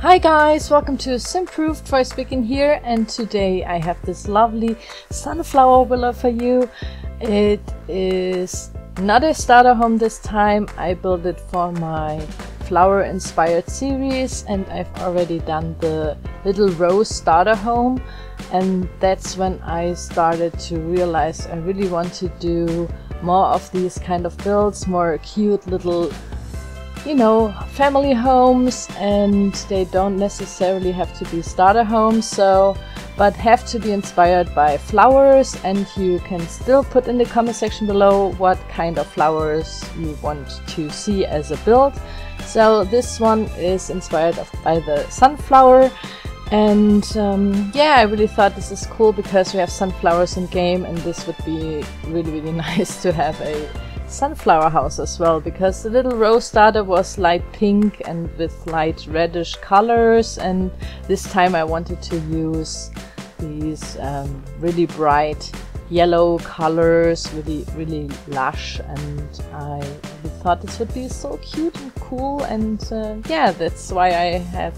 Hi guys, welcome to Simproved, Troy speaking here, and today I have this lovely sunflower villa for you. It is not a starter home this time. I built it for my flower inspired series and I've already done the little rose starter home, and that's when I started to realize I really want to do more of these kind of builds, more cute little family homes, and they don't necessarily have to be starter homes, but have to be inspired by flowers. And you can still put in the comment section below what kind of flowers you want to see as a build. So this one is inspired by the sunflower, and yeah, I really thought this is cool because we have sunflowers in game, and this would be really nice to have a sunflower house as well, because the little rose starter was light pink and with light reddish colors, and this time I wanted to use these really bright yellow colors, really lush, and I really thought this would be so cute and cool, and yeah, that's why I have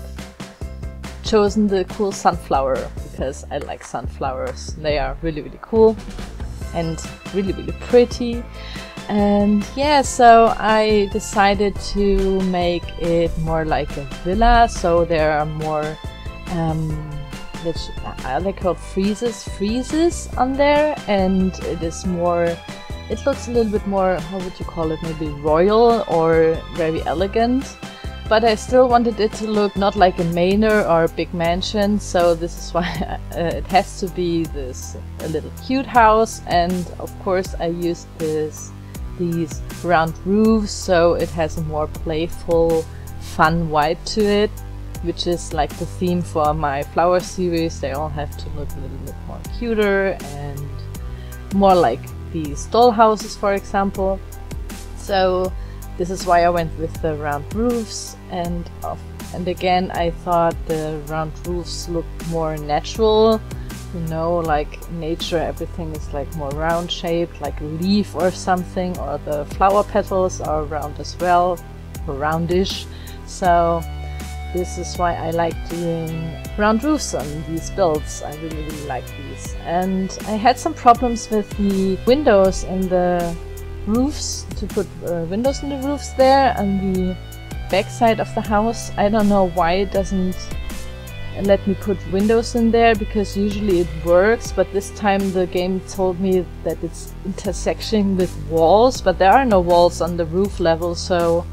chosen the cool sunflower, because I like sunflowers. They are really cool and really pretty. And yeah, so I decided to make it more like a villa, so there are more they call friezes on there, and it looks a little bit more, how would you call it, maybe royal or very elegant. But I still wanted it to look not like a manor or a big mansion, so this is why it has to be a little cute house. And of course I used these round roofs, so it has a more playful, fun vibe to it, which is like the theme for my flower series. They all have to look a little bit more cuter and more like these doll houses, for example. So this is why I went with the round roofs, and again I thought the round roofs look more natural. Like nature, everything is like more round shaped, like a leaf or something, or the flower petals are round as well, or roundish. So this is why I like doing round roofs on these builds. I really like these. And I had some problems with the windows in the roofs, to put windows in the roofs there on the back side of the house. I don't know why it doesn't let me put windows in there, because usually it works, but this time the game told me that it's intersecting with walls, but there are no walls on the roof level, so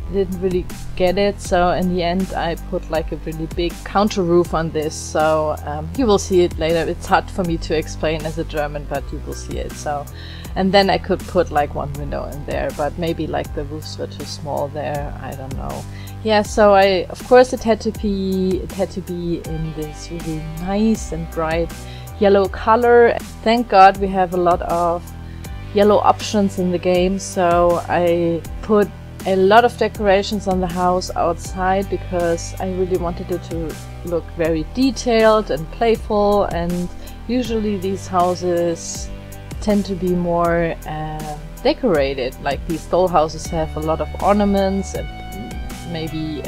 I didn't really get it. So in the end I put like a really big counter roof on this, so you will see it later. It's hard for me to explain as a German, but you will see it. So, and then I could put like one window in there, but maybe like the roofs were too small there, I don't know. Yeah, so of course it had to be in this really nice and bright yellow color. Thank God we have a lot of yellow options in the game, so I put a lot of decorations on the house outside, because I really wanted it to look very detailed and playful, and usually these houses tend to be more decorated. Like these doll houses have a lot of ornaments and maybe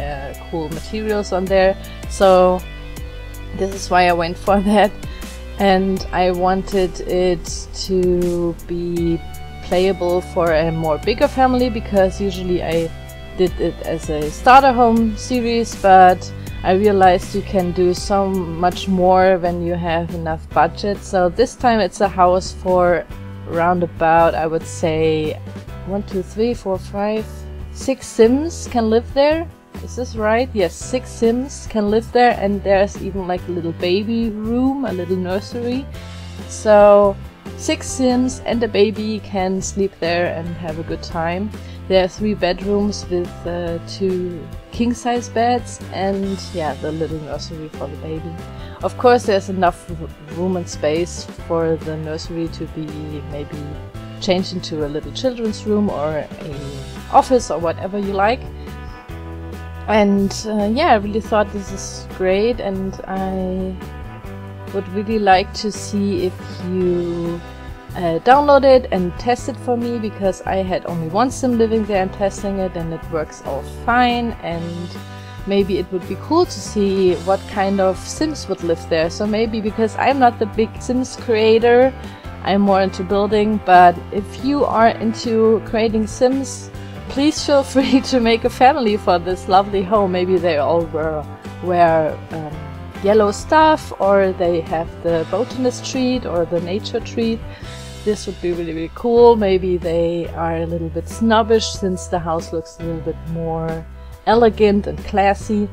cool materials on there, so this is why I went for that. And I wanted it to be playable for a more bigger family, because usually I did it as a starter home series, but I realized you can do so much more when you have enough budget. So this time it's a house for around about, I would say 6 Sims can live there. Is this right? Yes, 6 Sims can live there, and there's even like a little baby room, a little nursery. So 6 Sims and a baby can sleep there and have a good time. There are 3 bedrooms with 2 king-size beds, and yeah, the little nursery for the baby. Of course there's enough room and space for the nursery to be maybe changed into a little children's room or a office or whatever you like. And yeah, I really thought this is great, and I would really like to see if you download it and test it for me, because I had only one sim living there and testing it, and it works all fine. And maybe it would be cool to see what kind of Sims would live there. So maybe, because I'm not the big Sims creator, I'm more into building, but if you are into creating Sims, please feel free to make a family for this lovely home. Maybe they all wear yellow stuff, or they have the botanist treat or the nature treat. This would be really, really cool. Maybe they are a little bit snobbish since the house looks a little bit more elegant and classy.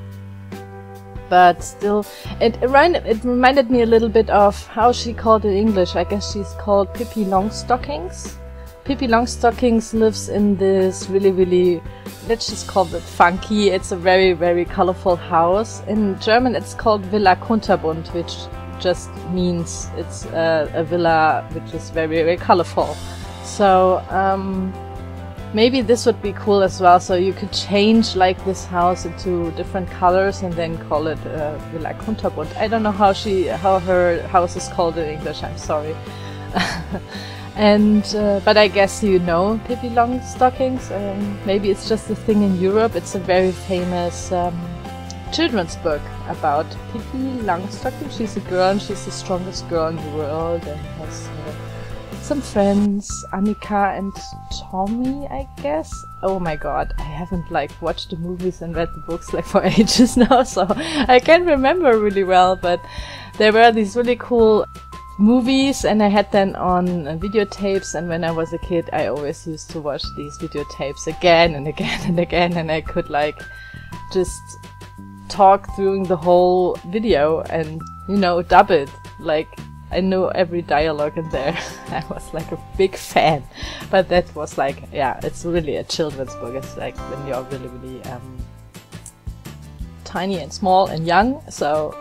But still, it reminded me a little bit of how she called in English. I guess she's called Pippi Longstockings. Pippi Longstockings lives in this really, really, let's just call it funky. It's a very, very colorful house. In German it's called Villa Kunterbunt, which just means it's a villa which is very, very colorful. So maybe this would be cool as well. So you could change like this house into different colors and then call it Villa Kunterbunt. I don't know how her house is called in English. I'm sorry. And but I guess you know Pippi Longstockings. Maybe it's just a thing in Europe. It's a very famous children's book about Pippi Longstockings. She's a girl and she's the strongest girl in the world and has some friends, Annika and Tommy, I guess. Oh my god, I haven't like watched the movies and read the books like for ages now, so I can't remember really well, but there were these really cool movies and I had them on videotapes, and when I was a kid I always used to watch these videotapes again and again and again, and I could like just talk through the whole video and, you know, dub it. Like, I know every dialogue in there. I was like a big fan. But that was like, yeah, it's really a children's book. It's like when you're really, really tiny and small and young. So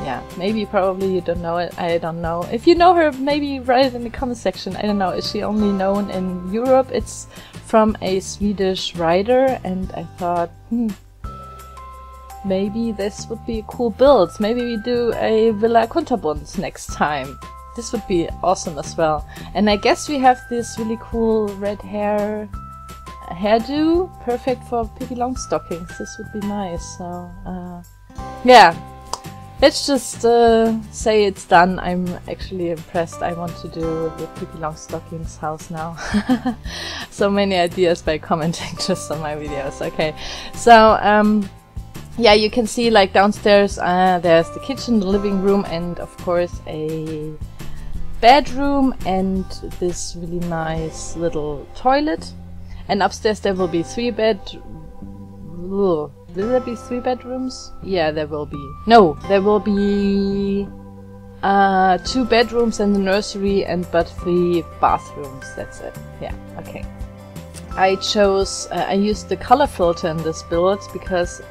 yeah, maybe probably you don't know it. I don't know. If you know her, maybe write it in the comment section. I don't know. Is she only known in Europe? It's from a Swedish writer, and I thought, maybe this would be a cool build. Maybe we do a Villa Kunterbunt next time. This would be awesome as well. And I guess we have this really cool red hairdo. Perfect for Pippi Longstockings. This would be nice. So, yeah. Let's just say it's done. I'm actually impressed. I want to do the Pippi Longstockings house now. So many ideas by commenting just on my videos. Okay. So, yeah, you can see like downstairs there's the kitchen, the living room, and of course a bedroom and this really nice little toilet. And upstairs there will be will there be 3 bedrooms? Yeah, there will be. No, there will be 2 bedrooms and the nursery, but 3 bathrooms. That's it. Yeah, okay. I used the color filter in this build because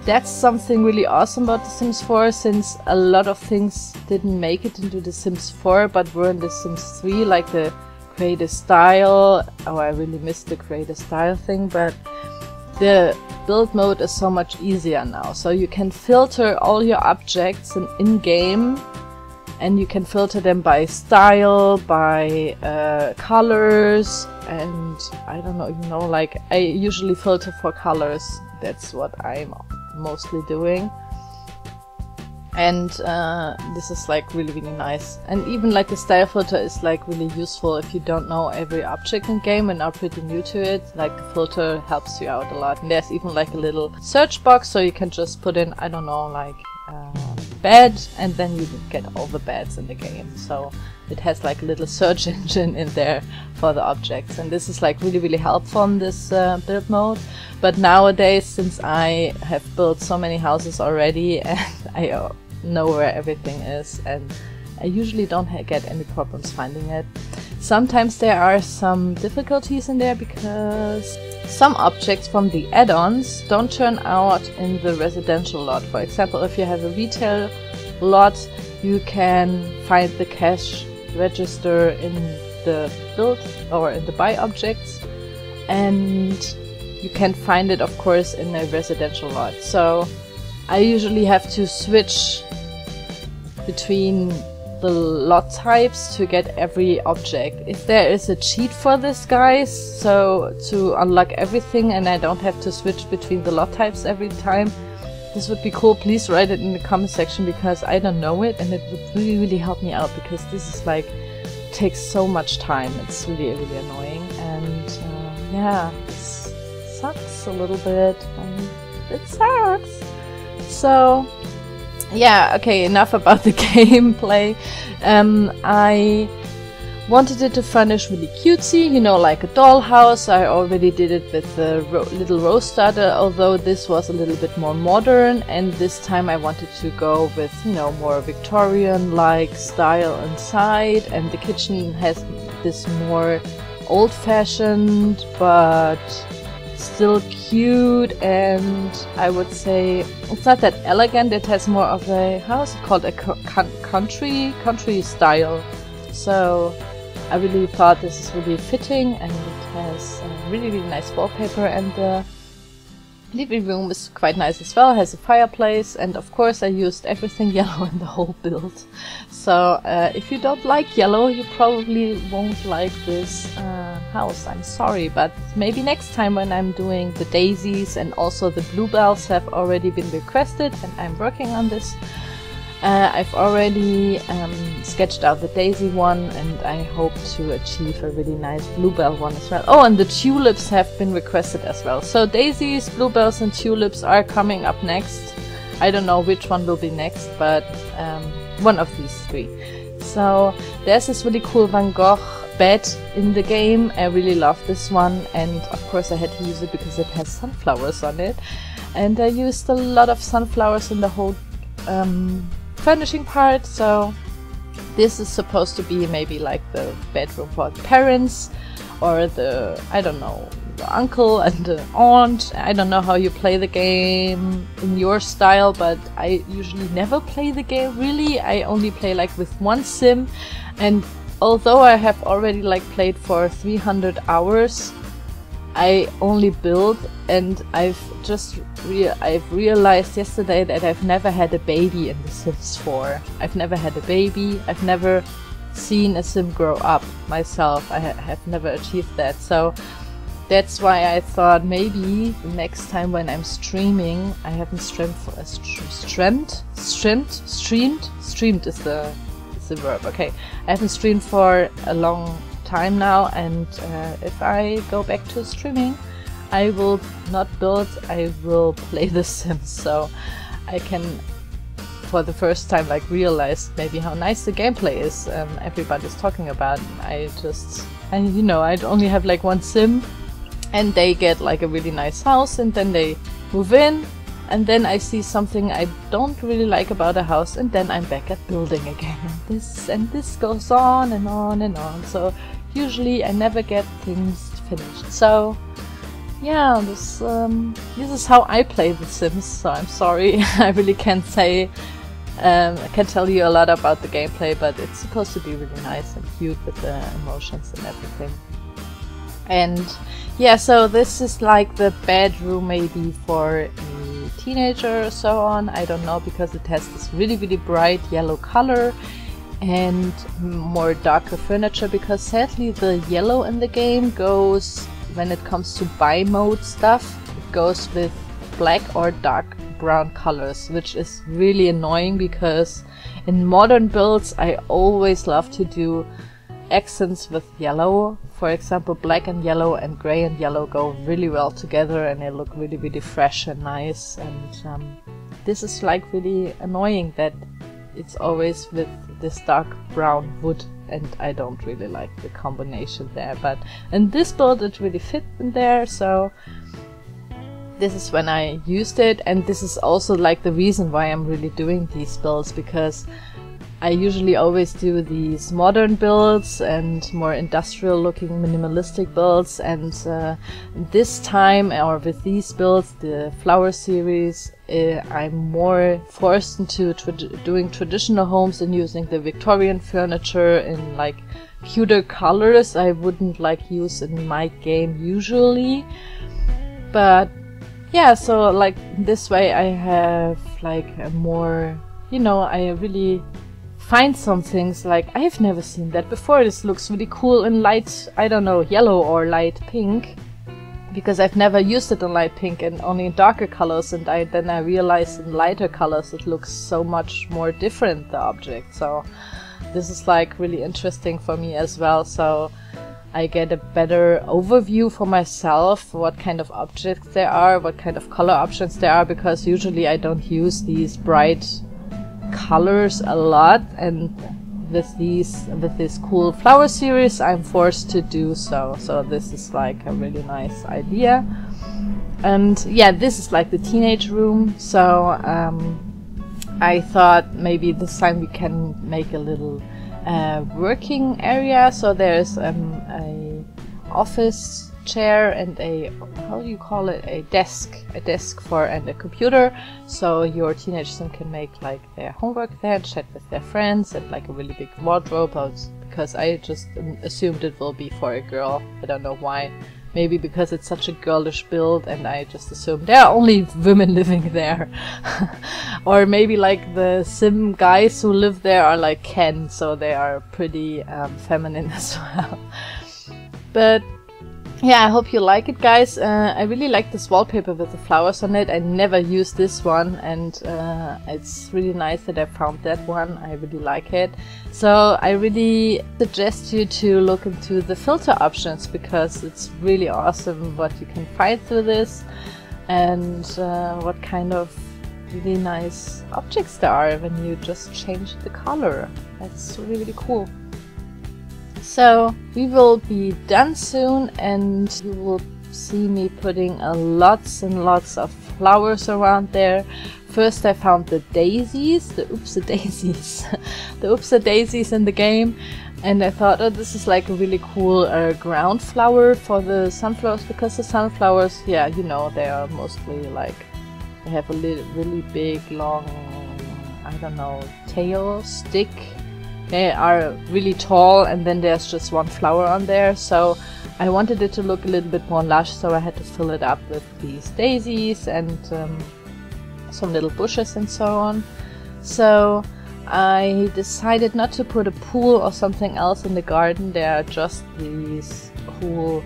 that's something really awesome about The Sims 4, since a lot of things didn't make it into The Sims 4 but were in The Sims 3, like the creative style. Oh, I really missed the creative style thing, but the build mode is so much easier now. So you can filter all your objects in-game, and you can filter them by style, by colors, and I don't know, you know, like I usually filter for colors. That's what I'm mostly doing, and this is like really, really nice. And even like the style filter is like really useful if you don't know every object in game and are pretty new to it. Like the filter helps you out a lot. And there's even like a little search box, so you can just put in, I don't know, like bed, and then you get all the beds in the game. So it has like a little search engine in there for the objects, and this is like really, really helpful in this build mode. But nowadays, since I have built so many houses already and I know where everything is, and I usually don't get any problems finding it. Sometimes there are some difficulties in there because some objects from the add-ons don't turn out in the residential lot. For example, if you have a retail lot, you can find the cash register in the build or in the buy objects, and you can find it, of course, in a residential lot. So I usually have to switch between the lot types to get every object. If there is a cheat for this, guys, so to unlock everything and I don't have to switch between the lot types every time, this would be cool, please write it in the comment section, because I don't know it, and it would really help me out, because this is like, takes so much time. It's really annoying, and yeah, it sucks a little bit. It sucks. So yeah, okay, enough about the gameplay. I wanted it to furnish really cutesy, you know, like a dollhouse. I already did it with the little rose starter, although this was a little bit more modern, and this time I wanted to go with, you know, more Victorian-like style inside, and the kitchen has this more old-fashioned but still cute, and I would say it's not that elegant. It has more of a, how is it called, a country style. So I really thought this is really fitting, and it has really nice wallpaper, and the living room is quite nice as well. It has a fireplace, and of course I used everything yellow in the whole build. So if you don't like yellow, you probably won't like this house. I'm sorry, but maybe next time when I'm doing the daisies, and also the bluebells have already been requested, and I'm working on this. I've already sketched out the daisy one, and I hope to achieve a really nice bluebell one as well. Oh, and the tulips have been requested as well. So daisies, bluebells and tulips are coming up next. I don't know which one will be next, but one of these three. So there's this really cool Van Gogh bed in the game. I really love this one, and of course I had to use it because it has sunflowers on it. And I used a lot of sunflowers in the whole furnishing part. So this is supposed to be maybe like the bedroom for the parents, or the, I don't know, the uncle and the aunt. I don't know how you play the game in your style, but I usually never play the game really. I only play like with one sim, and although I have already like played for 300 hours, I only build, and I've realized yesterday that I've never had a baby in The Sims 4. I've never had a baby. I've never seen a sim grow up myself. I have never achieved that. So that's why I thought maybe the next time when I'm streaming, I haven't streamed is the verb. Okay, I haven't streamed for a long time now, and if I go back to streaming, I will not build, I will play The Sims, so I can for the first time like realize maybe how nice the gameplay is. Everybody's talking about. You know, I only have like one sim, and they get like a really nice house, and then they move in, and then I see something I don't really like about a house, and then I'm back at building again, and this goes on and on and on. So usually I never get things finished. So yeah, this is how I play The Sims. So I'm sorry, I really can't say, I can't tell you a lot about the gameplay, but it's supposed to be really nice and cute with the emotions and everything. And yeah, so this is like the bedroom maybe for a teenager or so on. I don't know, because it has this really bright yellow color and more darker furniture, because sadly the yellow in the game goes, when it comes to buy mode stuff, it goes with black or dark brown colors, which is really annoying, because in modern builds I always love to do accents with yellow. For example, black and yellow and gray and yellow go really well together, and they look really fresh and nice. And this is like really annoying that it's always with this dark brown wood, and I don't really like the combination there. But in this build it really fit in there, so this is when I used it. And this is also like the reason why I'm really doing these builds, because I usually always do these modern builds and more industrial looking minimalistic builds, and this time, or with these builds, the flower series, I'm more forced into doing traditional homes and using the Victorian furniture in like cuter colors I wouldn't like use in my game usually. But yeah, so like this way I have like a more, you know, I really find some things like I've never seen that before. This looks really cool in light, I don't know, yellow or light pink, because I've never used it in light pink and only in darker colors, and then I realized in lighter colors it looks so much more different, the object. So this is like really interesting for me as well, so I get a better overview for myself what kind of objects there are, what kind of color options there are, because usually I don't use these bright colors a lot, and with this cool flower series I'm forced to do so. So this is like a really nice idea. And yeah, this is like the teenage room, so I thought maybe this time we can make a little working area. So there's a office chair and a, how do you call it, a desk for, and a computer, so your teenage sim can make like their homework there, chat with their friends, and like a really big wardrobe, because I just assumed it will be for a girl. I don't know why. Maybe because it's such a girlish build and I just assumed there are only women living there. Or maybe like the sim guys who live there are like Ken, so they are pretty feminine as well. But yeah, I hope you like it, guys. I really like this wallpaper with the flowers on it. I never used this one, and it's really nice that I found that one. I really like it. So I really suggest you to look into the filter options, because it's really awesome what you can find through this, and what kind of really nice objects there are when you just change the color. That's really, really cool. So we will be done soon, and you will see me putting lots and lots of flowers around there. First I found the daisies, the oopsie-daisies, the oopsie-daisies in the game, and I thought, oh, this is like a really cool ground flower for the sunflowers, because the sunflowers, yeah, you know, they are mostly like, they have a really big, long, I don't know, tail, stick. They are really tall, and then there's just one flower on there, so I wanted it to look a little bit more lush, so I had to fill it up with these daisies and some little bushes and so on. So I decided not to put a pool or something else in the garden. There are just these cool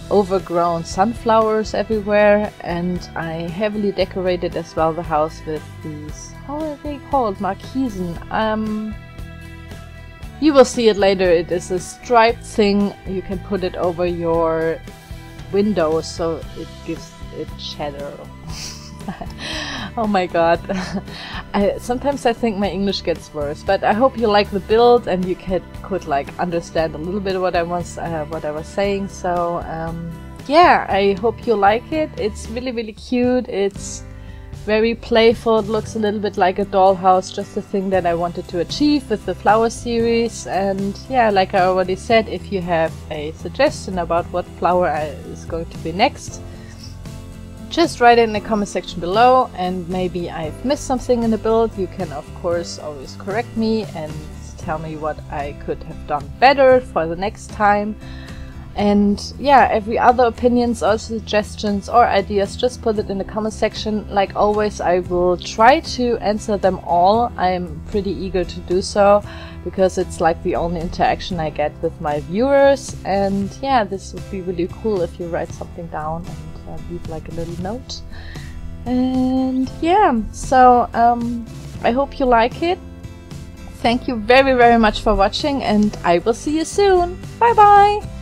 overgrown sunflowers everywhere, and I heavily decorated as well the house with these, how are they called, marquisen. You will see it later. It is a striped thing. You can put it over your window so it gives it shadow. Oh my god. Sometimes I think my English gets worse, but I hope you like the build and you could like understand a little bit what I was saying. So yeah, I hope you like it. It's really, really cute. It's very playful. It looks a little bit like a dollhouse, just the thing that I wanted to achieve with the flower series. And yeah, like I already said, if you have a suggestion about what flower is going to be next, just write it in the comment section below, and maybe I've missed something in the build. You can of course always correct me and tell me what I could have done better for the next time. And yeah, every other opinions or suggestions or ideas, just put it in the comment section. Like always, I will try to answer them all. I'm pretty eager to do so, because it's like the only interaction I get with my viewers. And yeah, this would be really cool if you write something down and leave like a little note. And yeah, so I hope you like it. Thank you very, very much for watching, and I will see you soon. Bye bye!